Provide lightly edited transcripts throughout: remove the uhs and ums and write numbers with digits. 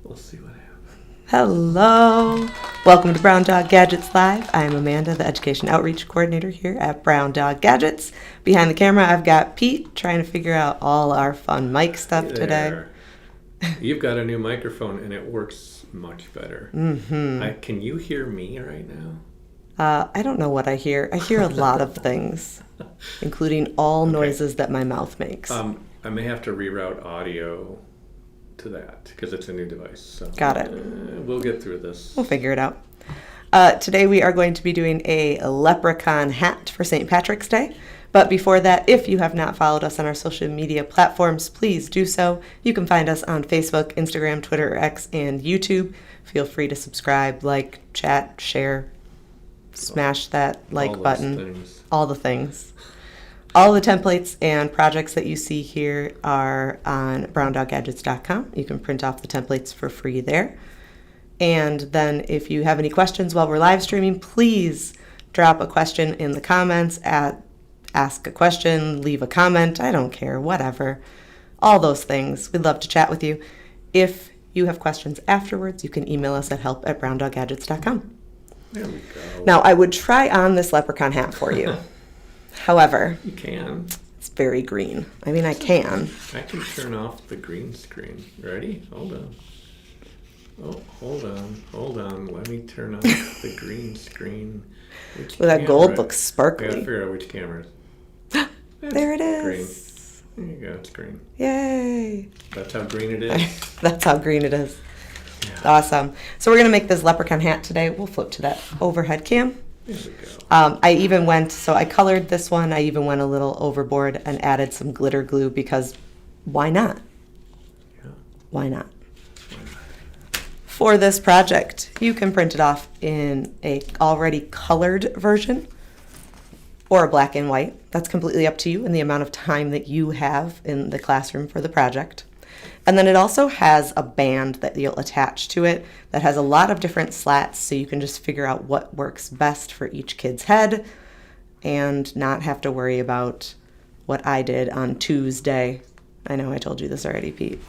We'll see what happens. Hello. Welcome to Brown Dog Gadgets Live. I'm Amanda, the Education Outreach Coordinator here at Brown Dog Gadgets. Behind the camera, I've got Pete trying to figure out all our fun mic stuff today. You've got a new microphone and it works much better. Mm-hmm. Can you hear me right now? I don't know what I hear. I hear a lot of things, including all noises that my mouth makes. I may have to reroute audio to that because it's a new device. So Got it. We'll get through this. We'll figure it out. Today we are going to be doing a Leprechaun hat for St. Patrick's Day. But before that, if you have not followed us on our social media platforms, please do so. You can find us on Facebook, Instagram, Twitter, X, and YouTube. Feel free to subscribe, like, chat, share, smash that like button, all the things. All the templates and projects that you see here are on browndoggadgets.com. You can print off the templates for free there. And then if you have any questions while we're live streaming, please drop a question in the comments at Ask a Question, leave a comment, I don't care, whatever. All those things. We'd love to chat with you. If you have questions afterwards, you can email us at help@browndoggadgets.com. There we go. Now, I would try on this leprechaun hat for you. However, you can. It's very green. I mean, I can. I can turn off the green screen. Ready? Hold on. Oh, hold on. Let me turn off the green screen. Well, that gold looks sparkly. I gotta figure out which camera. There it is. Green. There you go. It's green. Yay. That's how green it is. That's how green it is. Yeah. Awesome. So we're going to make this leprechaun hat today. We'll flip to that overhead cam. There we go. I colored this one. I even went a little overboard and added some glitter glue because why not? Yeah. Why not? For this project, you can print it off in a already colored version or a black and white. That's completely up to you and the amount of time that you have in the classroom for the project. And then it also has a band that you'll attach to it that has a lot of different slats so you can just figure out what works best for each kid's head and not have to worry about what I did on Tuesday. I know I told you this already, Pete.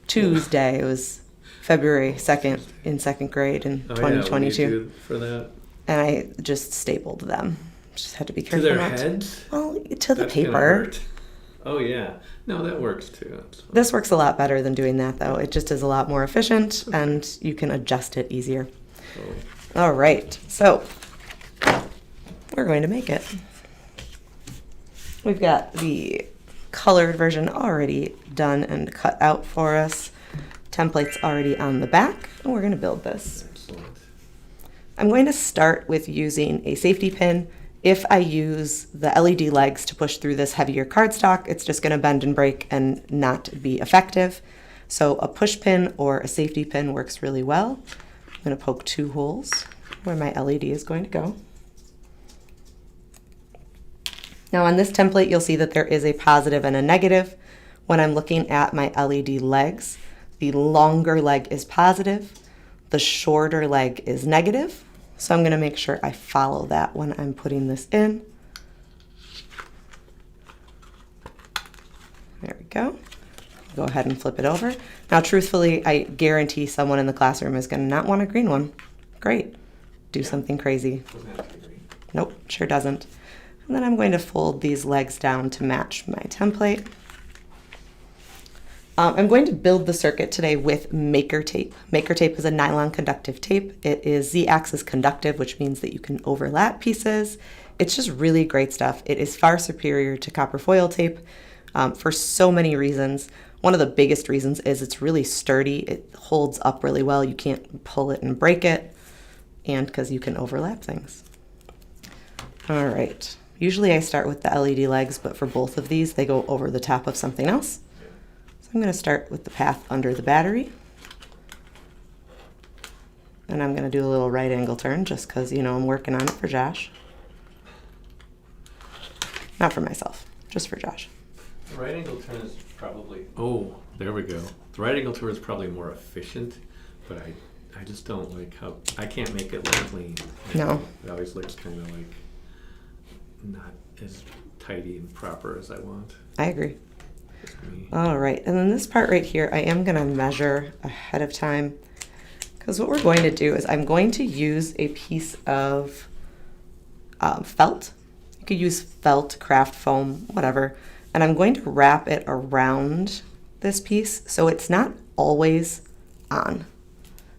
Tuesday, it was February 2nd in second grade in 2022. What did you do for that? And I just stapled them. Just had to be careful. To their not heads? Well, to the That's gonna paper. hurt. Oh, yeah. No, that works too. This works a lot better than doing that, though. It just is a lot more efficient, and you can adjust it easier. Oh. All right, so we're going to make it. We've got the colored version already done and cut out for us. Templates already on the back, and we're going to build this. Excellent. I'm going to start with using a safety pin. If I use the LED legs to push through this heavier cardstock, it's just going to bend and break and not be effective. So a push pin or a safety pin works really well. I'm going to poke 2 holes where my LED is going to go. Now on this template, you'll see that there is a positive and a negative. When I'm looking at my LED legs, the longer leg is positive, the shorter leg is negative. So I'm going to make sure I follow that when I'm putting this in. There we go. Go ahead and flip it over. Now, truthfully, I guarantee someone in the classroom is going to not want a green one. Great. Do something crazy. Nope, sure doesn't. And then I'm going to fold these legs down to match my template. I'm going to build the circuit today with Maker tape. Maker tape is a nylon conductive tape. It is Z-axis conductive, which means that you can overlap pieces. It's just really great stuff. It is far superior to copper foil tape for so many reasons. One of the biggest reasons is it's really sturdy. It holds up really well. You can't pull it and break it, and because you can overlap things. All right. Usually I start with the LED legs, but for both of these, they go over the top of something else. I'm going to start with the path under the battery. And I'm going to do a little right angle turn just because, you know, I'm working on it for Josh. Not for myself, just for Josh. The right angle turn is probably... Oh, there we go. The right angle turn is probably more efficient, but I just don't like how... I can't make it look clean. No. It always looks kind of like not as tidy and proper as I want. I agree. Just me. All right, and then this part right here, I am gonna measure ahead of time, because what we're going to do is I'm going to use a piece of felt. You could use felt, craft foam, whatever, and I'm going to wrap it around this piece so it's not always on.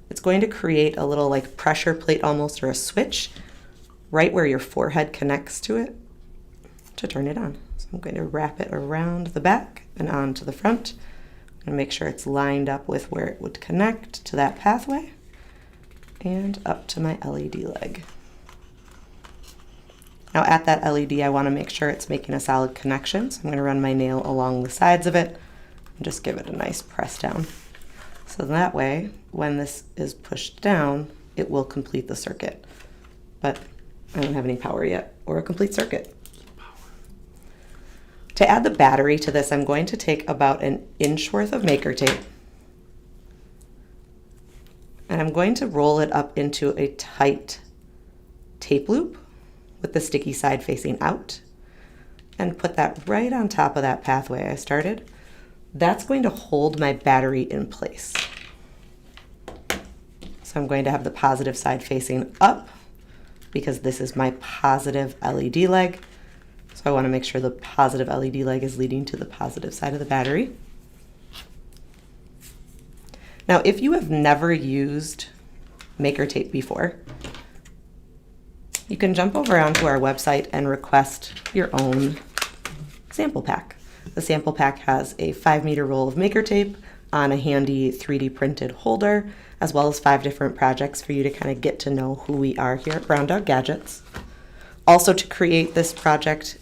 It's going to create a little like pressure plate almost, or a switch right where your forehead connects to it to turn it on. So I'm going to wrap it around the back and onto the front. I'm going to make sure it's lined up with where it would connect to that pathway and up to my LED leg. Now at that LED, I want to make sure it's making a solid connection. So I'm going to run my nail along the sides of it and just give it a nice press down. So that way, when this is pushed down, it will complete the circuit. But I don't have any power yet, or a complete circuit. To add the battery to this, I'm going to take about an inch worth of maker tape, and I'm going to roll it up into a tight tape loop with the sticky side facing out, and put that right on top of that pathway I started. That's going to hold my battery in place. So I'm going to have the positive side facing up because this is my positive LED leg. So I want to make sure the positive LED leg is leading to the positive side of the battery. Now, if you have never used maker tape before, you can jump over onto our website and request your own sample pack. The sample pack has a 5-meter roll of maker tape on a handy 3D printed holder, as well as 5 different projects for you to kind of get to know who we are here at Brown Dog Gadgets. Also, to create this project,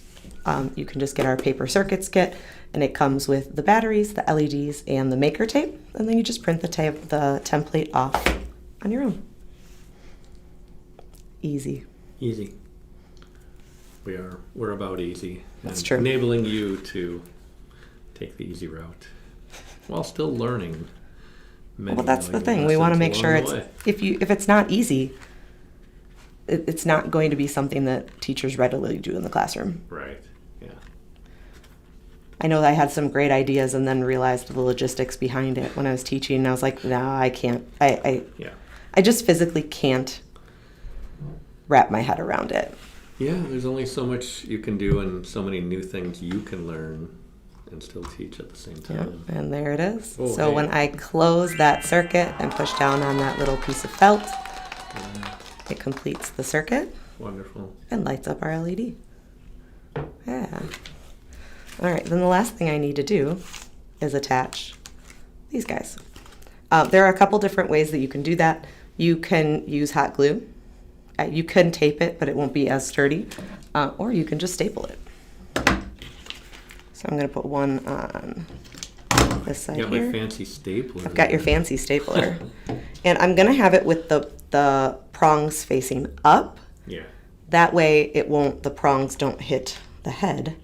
you can just get our paper circuits kit, and it comes with the batteries, the LEDs, and the maker tape, and then you just print the template off on your own. Easy. Easy. We're about easy. That's and true. Enabling you to take the easy route while still learning. Well, that's the thing. We want to make sure if it's not easy, it's not going to be something that teachers readily do in the classroom. Right. Yeah. I know that I had some great ideas and then realized the logistics behind it when I was teaching, and I was like, no, I can't. I just physically can't wrap my head around it. Yeah, there's only so much you can do and so many new things you can learn and still teach at the same time. Yeah, and there it is. Oh, so when I close that circuit and push down on that little piece of felt, it completes the circuit. Wonderful. And lights up our LED. Yeah. All right, then the last thing I need to do is attach these guys. There are a couple different ways that you can do that. You can use hot glue. You can tape it, but it won't be as sturdy. Or you can just staple it. So I'm going to put one on this side here. You got my fancy stapler. I've got your fancy stapler. And I'm going to have it with the prongs facing up. Yeah. That way the prongs don't hit the head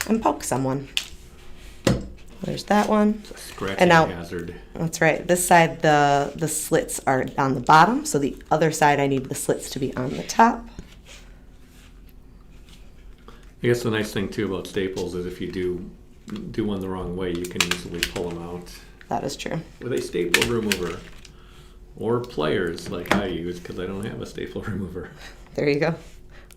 and poke someone. There's that one. It's a scratching And now, hazard. That's right. This side, the slits are on the bottom, so the other side I need the slits to be on the top. I guess the nice thing too about staples is if you do one the wrong way, you can easily pull them out That is true. with a staple remover. Or pliers like I use because I don't have a staple remover. There you go.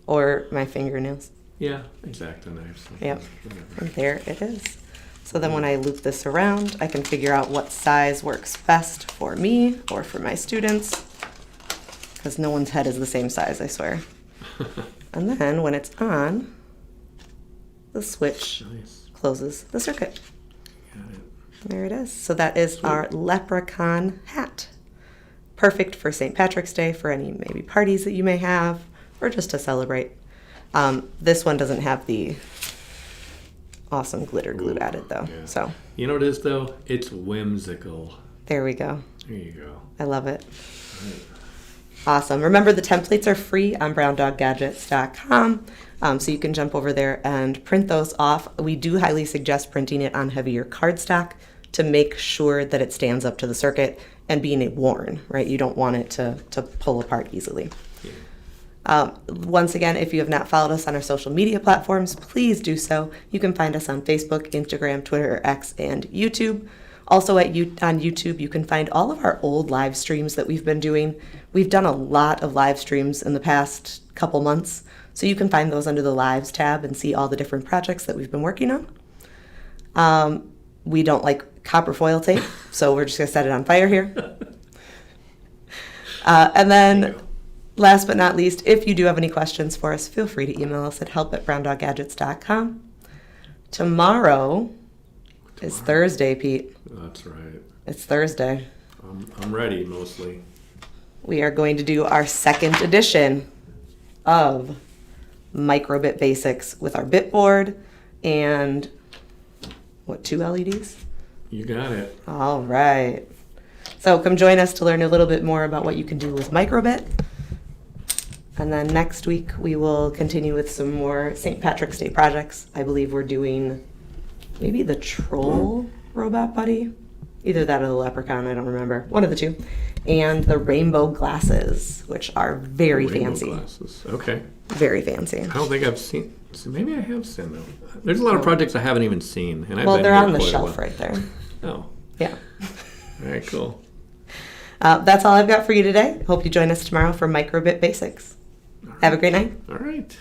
Or my fingernails. Yeah, X-Acto knives. Yep. Whatever. And there it is. So then when I loop this around, I can figure out what size works best for me or for my students. Because no one's head is the same size, I swear. And then when it's on, the switch Nice. closes the circuit. Got it. There it is. So that is our Leprechaun hat. Perfect for St. Patrick's Day, for any maybe parties that you may have, or just to celebrate. This one doesn't have the awesome glitter glue Ooh, added though. yeah. So You know what it is though? It's whimsical. there we go. There you go. I love it. Right. Awesome. Remember, the templates are free on browndoggadgets.com, so you can jump over there and print those off. We do highly suggest printing it on heavier cardstock to make sure that it stands up to the circuit and being worn, right? You don't want it to pull apart easily. Yeah. Once again, if you have not followed us on our social media platforms, please do so. You can find us on Facebook, Instagram, Twitter, X, and YouTube. Also on YouTube, you can find all of our old live streams that we've been doing. We've done a lot of live streams in the past couple months, so you can find those under the Lives tab and see all the different projects that we've been working on. We don't like copper foil tape, so we're just going to set it on fire here. And then, last but not least, if you do have any questions for us, feel free to email us at help@browndoggadgets.com. Tomorrow is Thursday, Pete. That's right. It's Thursday. I'm ready, mostly. We are going to do our second edition of Microbit Basics with our bit board and, 2 LEDs? You got it. All right. So come join us to learn a little bit more about what you can do with Microbit. And then next week we will continue with some more St. Patrick's Day projects. I believe we're doing maybe the troll robot buddy. Either that or the leprechaun, I don't remember. One of the two. And the rainbow glasses, which are very Rainbow fancy. Glasses. Okay. Very fancy. I don't think I've seen. So maybe I have seen them. There's a lot of projects I haven't even seen, and I've Well, been they're here on the quite a shelf while. right there. Oh, Yeah. all right, cool. That's all I've got for you today. Hope you join us tomorrow for Microbit Basics. Have a great night. All right.